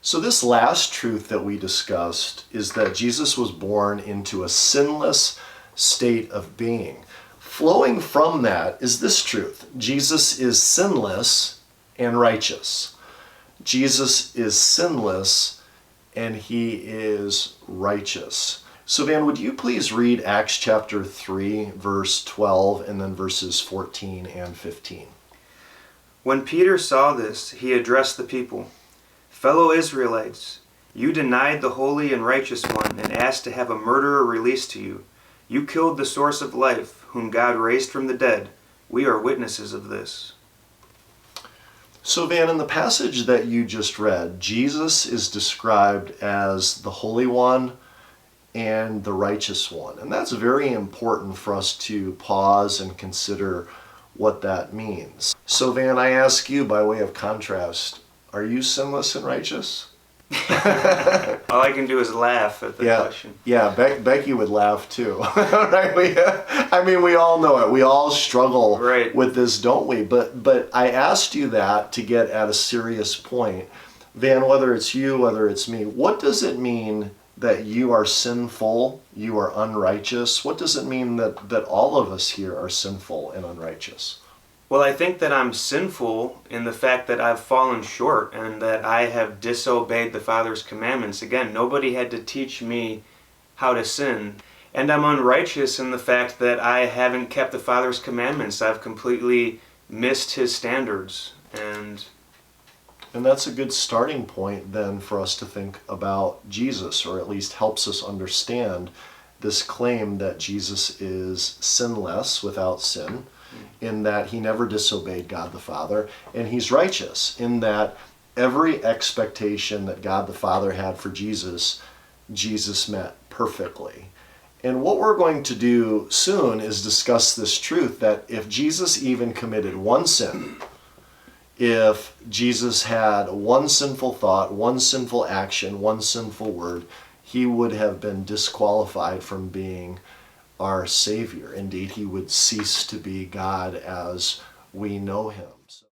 So this last truth that we discussed is that Jesus was born into a sinless state of being. Flowing from that is this truth: Jesus is sinless and righteous. Jesus is sinless and he is righteous. So Van, would you please read Acts chapter 3, verse 12, and then verses 14 and 15. When Peter saw this, he addressed the people. Fellow Israelites, you denied the holy and righteous one and asked to have a murderer released to you. You killed the source of life, whom God raised from the dead. We are witnesses of this. So Van, in the passage that you just read, Jesus is described as the Holy One and the Righteous One. And that's very important for us to pause and consider what that means. So Van, I ask you by way of contrast, are you sinless and righteous? All I can do is laugh at the question. Yeah, Becky would laugh too. Right? We all know it. We all struggle with this, don't we? But I asked you that to get at a serious point. Van, whether it's you, whether it's me, what does it mean that you are sinful, you are unrighteous? What does it mean that all of us here are sinful and unrighteous? Well, I think that I'm sinful in the fact that I've fallen short and that I have disobeyed the Father's commandments. Again, nobody had to teach me how to sin. And I'm unrighteous in the fact that I haven't kept the Father's commandments. I've completely missed his standards. And that's a good starting point then for us to think about Jesus, or at least helps us understand this claim that Jesus is sinless, without sin, in that he never disobeyed God the Father, and he's righteous in that every expectation that God the Father had for Jesus, Jesus met perfectly. And what we're going to do soon is discuss this truth that if Jesus even committed one sin, if Jesus had one sinful thought, one sinful action, one sinful word, he would have been disqualified from being our Savior. Indeed, he would cease to be God as we know him.